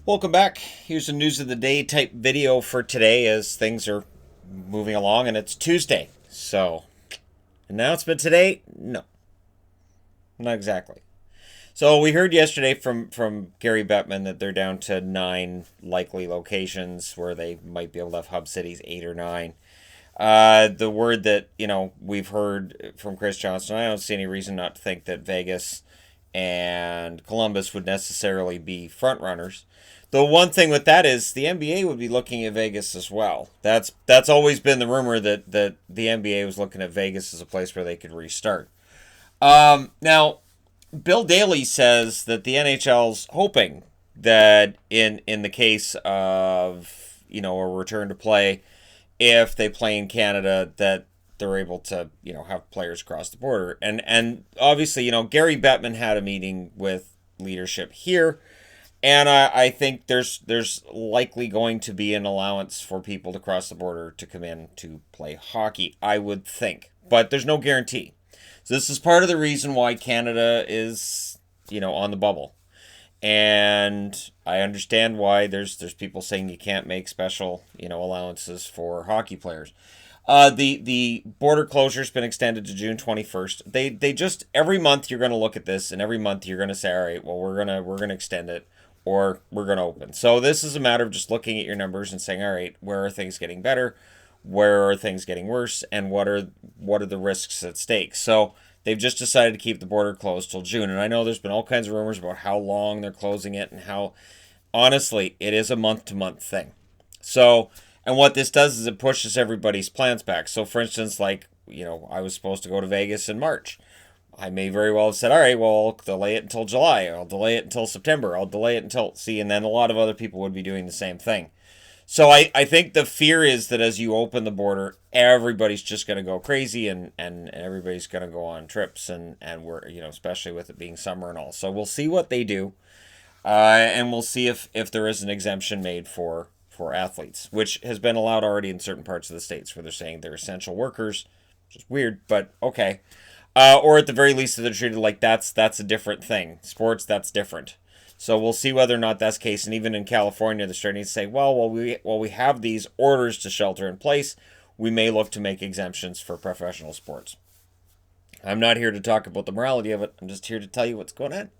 Welcome back. Here's a news of the day type video for today as things are moving along and it's Tuesday. So, announcement today? No, not exactly. So, we heard yesterday from Gary Bettman that they're down to 9 likely locations where they might be able to have hub cities, 8 or 9. The word that, we've heard from Chris Johnson, I don't see any reason not to think that Vegas and Columbus would necessarily be front runners. The one thing with that is the NBA would be looking at Vegas as well. That's always been the rumor that the NBA was looking at Vegas as a place where they could restart. Now, Bill Daly says that the NHL's hoping that in the case of a return to play, if they play in Canada, that they're able to have players cross the border. And obviously Gary Bettman had a meeting with leadership here, and I think there's likely going to be an allowance for people to cross the border to come in to play hockey, I would think, but there's no guarantee. So this is part of the reason why Canada is on the bubble. And I understand why there's people saying you can't make special allowances for hockey players. The border closure's been extended to June 21st. They just every month you're going to look at this, and every month you're going to say, all right, well we're gonna extend it, or we're going to open. So this is a matter of just looking at your numbers and saying, all right, where are things getting better, where are things getting worse, and what are the risks at stake. So they've just decided to keep the border closed till June. And I know there's been all kinds of rumors about how long they're closing it and how, honestly, it is a month to month thing. So, and what this does is it pushes everybody's plans back. So, for instance, I was supposed to go to Vegas in March. I may very well have said, all right, well, I'll delay it until July. I'll delay it until September. I'll delay it until, see, and then a lot of other people would be doing the same thing. So I think the fear is that as you open the border, everybody's just going to go crazy, and everybody's going to go on trips, and we're, especially with it being summer and all. So we'll see what they do, and we'll see if there is an exemption made for athletes, which has been allowed already in certain parts of the states where they're saying they're essential workers, which is weird, but okay. Or at the very least, they're treated like that's a different thing. Sports, that's different. So we'll see whether or not that's the case. And even in California, they're starting to say, well, while we have these orders to shelter in place, we may look to make exemptions for professional sports. I'm not here to talk about the morality of it. I'm just here to tell you what's going on.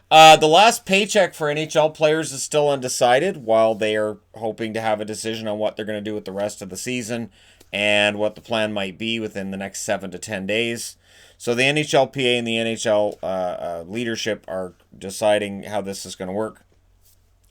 The last paycheck for NHL players is still undecided, while they are hoping to have a decision on what they're going to do with the rest of the season and what the plan might be within the next 7 to 10 days. So the NHLPA and the NHL leadership are deciding how this is going to work.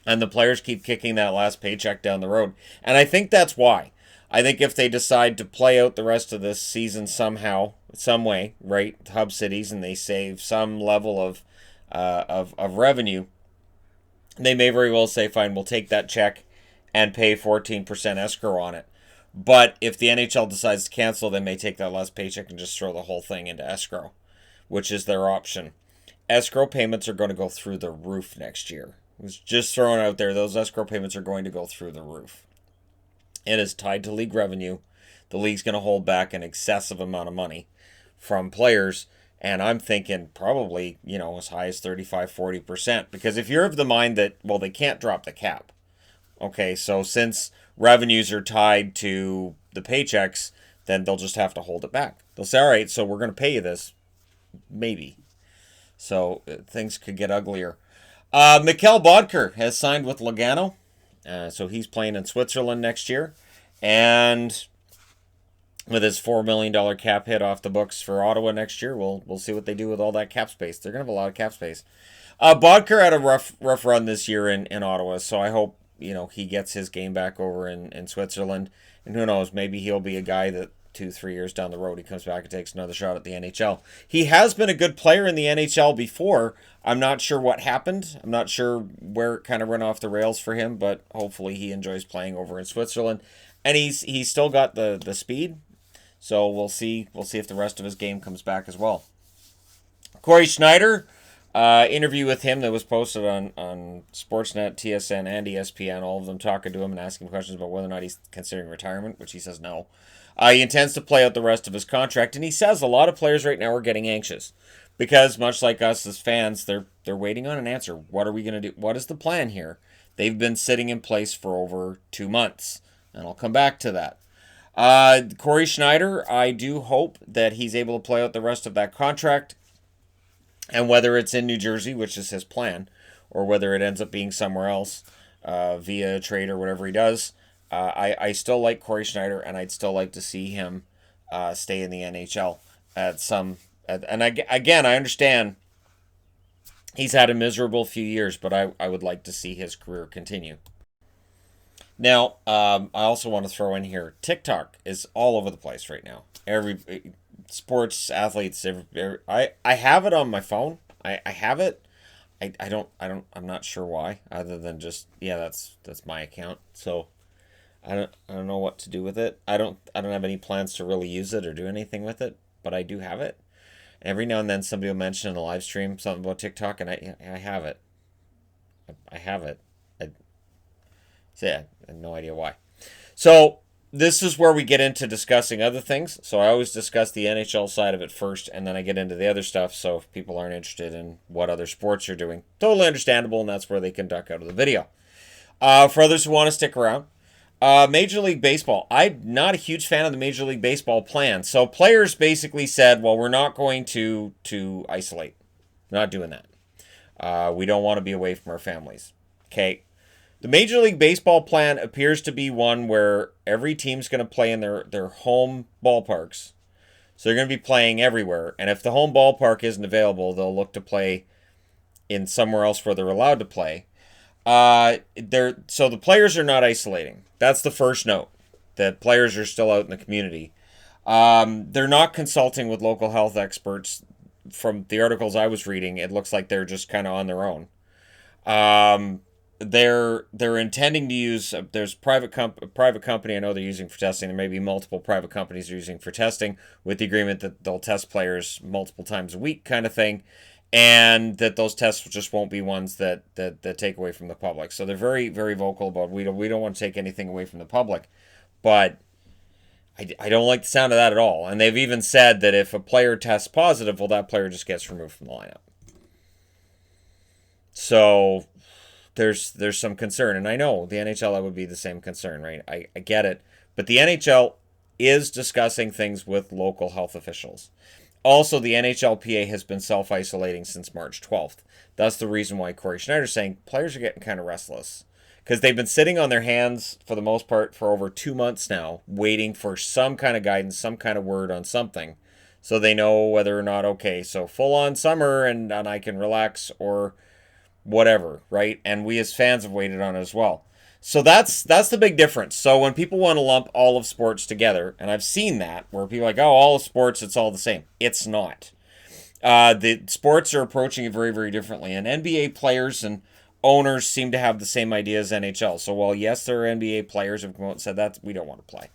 And the players keep kicking that last paycheck down the road. And I think that's why. I think if they decide to play out the rest of this season somehow, some way, right, hub cities, and they save some level of revenue, they may very well say, fine, we'll take that check and pay 14% escrow on it. But if the NHL decides to cancel, they may take that last paycheck and just throw the whole thing into escrow, which is their option. Escrow payments are going to go through the roof next year. It's just thrown out there. Those escrow payments are going to go through the roof. It is tied to league revenue. The league's going to hold back an excessive amount of money from players. And I'm thinking probably, as high as 35-40%. Because if you're of the mind that, well, they can't drop the cap. Okay, so since revenues are tied to the paychecks, then they'll just have to hold it back. They'll say, all right, so we're going to pay you this. Maybe. So things could get uglier. Mikkel Boedker has signed with Lugano. So he's playing in Switzerland next year. And with his $4 million cap hit off the books for Ottawa next year, we'll see what they do with all that cap space. They're going to have a lot of cap space. Boedker had a rough run this year in Ottawa, so I hope he gets his game back over in Switzerland. And who knows, maybe he'll be a guy that 2-3 years down the road he comes back and takes another shot at the NHL. He has been a good player in the NHL before. I'm not sure what happened. I'm not sure where it kind of went off the rails for him, but hopefully he enjoys playing over in Switzerland. And he's still got the speed. So we'll see if the rest of his game comes back as well. Corey Schneider, interview with him that was posted on Sportsnet, TSN, and ESPN, all of them talking to him and asking questions about whether or not he's considering retirement, which he says no. He intends to play out the rest of his contract, and he says a lot of players right now are getting anxious Because much like us as fans, they're waiting on an answer. What are we going to do? What is the plan here? They've been sitting in place for over 2 months, and I'll come back to that. Corey Schneider, I do hope that he's able to play out the rest of that contract, and whether it's in New Jersey, which is his plan, or whether it ends up being somewhere else via a trade or whatever he does, I still like Corey Schneider, and I'd still like to see him stay in the NHL at some. And again, I understand he's had a miserable few years, but I would like to see his career continue. Now, I also want to throw in here, TikTok is all over the place right now. Every sports athletes, I have it on my phone. I have it. I'm not sure why, other than just, yeah, that's my account. So I don't know what to do with it. I don't have any plans to really use it or do anything with it, but I do have it. Every now and then somebody will mention in a live stream something about TikTok, and I have it. I have it. So yeah, I have no idea why. So this is where we get into discussing other things. So I always discuss the NHL side of it first, and then I get into the other stuff. So if people aren't interested in what other sports are doing, totally understandable, and that's where they can duck out of the video. For others who want to stick around, Major League Baseball. I'm not a huge fan of the Major League Baseball plan. So players basically said, well, we're not going to isolate. We're not doing that. We don't want to be away from our families. Okay. The Major League Baseball plan appears to be one where every team's going to play in their home ballparks. So they're going to be playing everywhere. And if the home ballpark isn't available, they'll look to play in somewhere else where they're allowed to play. So the players are not isolating. That's the first note, that players are still out in the community. They're not consulting with local health experts. From the articles I was reading, it looks like they're just kind of on their own. They're intending to use, there's private company I know they're using for testing. There may be multiple private companies they're using for testing, with the agreement that they'll test players multiple times a week, kind of thing, and that those tests just won't be ones that take away from the public. So they're very, very vocal about we don't want to take anything away from the public, but I don't like the sound of that at all. And they've even said that if a player tests positive, well, that player just gets removed from the lineup. So there's some concern, and I know the NHL, that would be the same concern, right? I get it, but the NHL is discussing things with local health officials. Also, the NHLPA has been self-isolating since March 12th. That's the reason why Corey Schneider's saying players are getting kind of restless, because they've been sitting on their hands for the most part for over 2 months now, waiting for some kind of guidance, some kind of word on something, so they know whether or not, okay, so full on summer and I can relax, or whatever, right? And we as fans have waited on it as well. So that's the big difference. So when people want to lump all of sports together, and I've seen that, where people are like, oh, all of sports, it's all the same. It's not. The sports are approaching it very, very differently. And NBA players and owners seem to have the same idea as NHL. So while, yes, there are NBA players who have come out and said that, we don't want to play.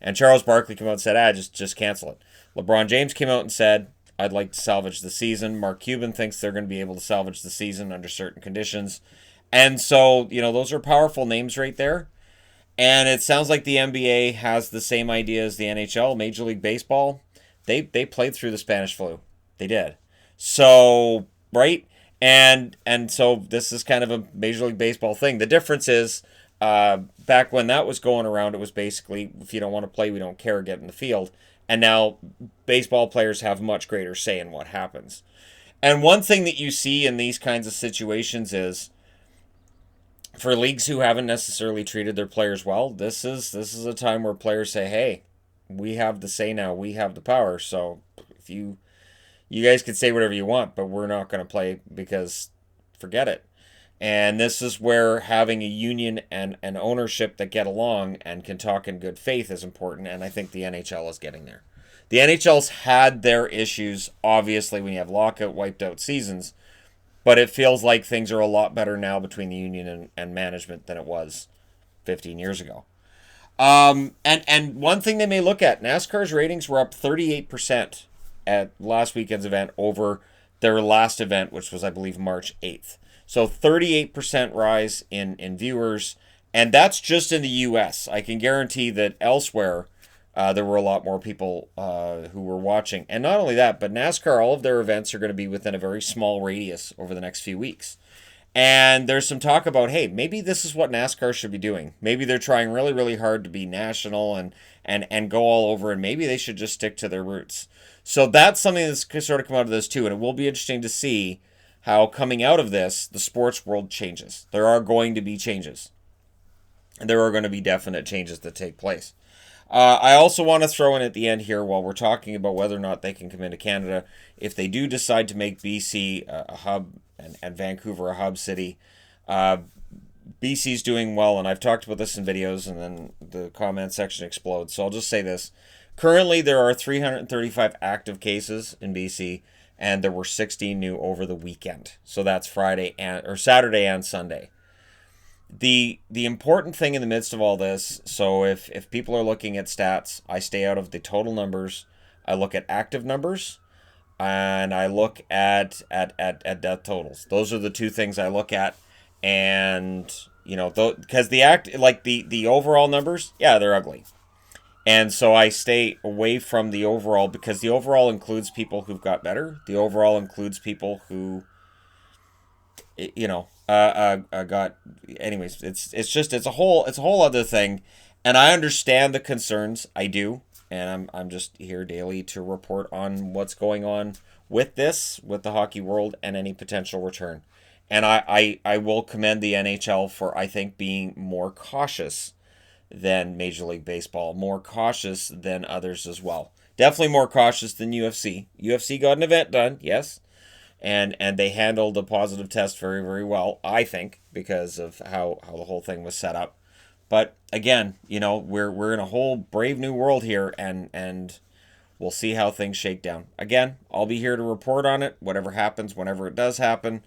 And Charles Barkley came out and said, just cancel it. LeBron James came out and said, I'd like to salvage the season. Mark Cuban thinks they're going to be able to salvage the season under certain conditions. And so, those are powerful names right there. And it sounds like the NBA has the same idea as the NHL. Major League Baseball, they played through the Spanish flu. They did. So, right? And so this is kind of a Major League Baseball thing. The difference is, back when that was going around, it was basically, if you don't want to play, we don't care, get in the field. And now baseball players have much greater say in what happens. And one thing that you see in these kinds of situations is, for leagues who haven't necessarily treated their players well, this is a time where players say, hey, we have the say now, we have the power. So if you guys can say whatever you want, but we're not going to play, because forget it. And this is where having a union and an ownership that get along and can talk in good faith is important, and I think the NHL is getting there. The NHL's had their issues, obviously, when you have lockout, wiped out seasons, but it feels like things are a lot better now between the union and management than it was 15 years ago. And one thing they may look at, NASCAR's ratings were up 38% at last weekend's event over their last event, which was, I believe, March 8th. So 38% rise in viewers, and that's just in the U.S. I can guarantee that elsewhere, there were a lot more people who were watching. And not only that, but NASCAR, all of their events are going to be within a very small radius over the next few weeks. And there's some talk about, hey, maybe this is what NASCAR should be doing. Maybe they're trying really, really hard to be national and go all over, and maybe they should just stick to their roots. So that's something that's sort of come out of this too, and it will be interesting to see how coming out of this, the sports world changes. There are going to be changes. And there are going to be definite changes that take place. I also want to throw in at the end here, while we're talking about whether or not they can come into Canada, if they do decide to make BC a hub and Vancouver a hub city, BC's doing well, and I've talked about this in videos, and then the comment section explodes. So I'll just say this. Currently, there are 335 active cases in BC, and there were 16 new over the weekend. So that's Saturday and Sunday. The important thing in the midst of all this, so if people are looking at stats, I stay out of the total numbers. I look at active numbers, and I look at death totals. Those are the two things I look at. And because the overall numbers, yeah, they're ugly. And so I stay away from the overall, because the overall includes people who've got better. The overall includes people who got, anyways, it's a whole other thing. And I understand the concerns. I do. And I'm just here daily to report on what's going on with the hockey world, and any potential return. And I will commend the NHL for, I think, being more cautious than Major League Baseball, more cautious than others as well. Definitely more cautious than UFC. UFC got an event done, yes. And they handled a positive test very, very well, I think, because of how the whole thing was set up. But again, we're in a whole brave new world here, and we'll see how things shake down. Again, I'll be here to report on it, whatever happens, whenever it does happen.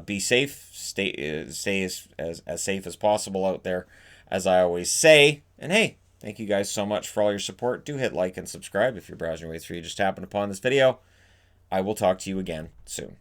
Be safe, stay as safe as possible out there, as I always say. And hey, thank you guys so much for all your support. Do hit like and subscribe if you're browsing your way through. You just happened upon this video. I will talk to you again soon.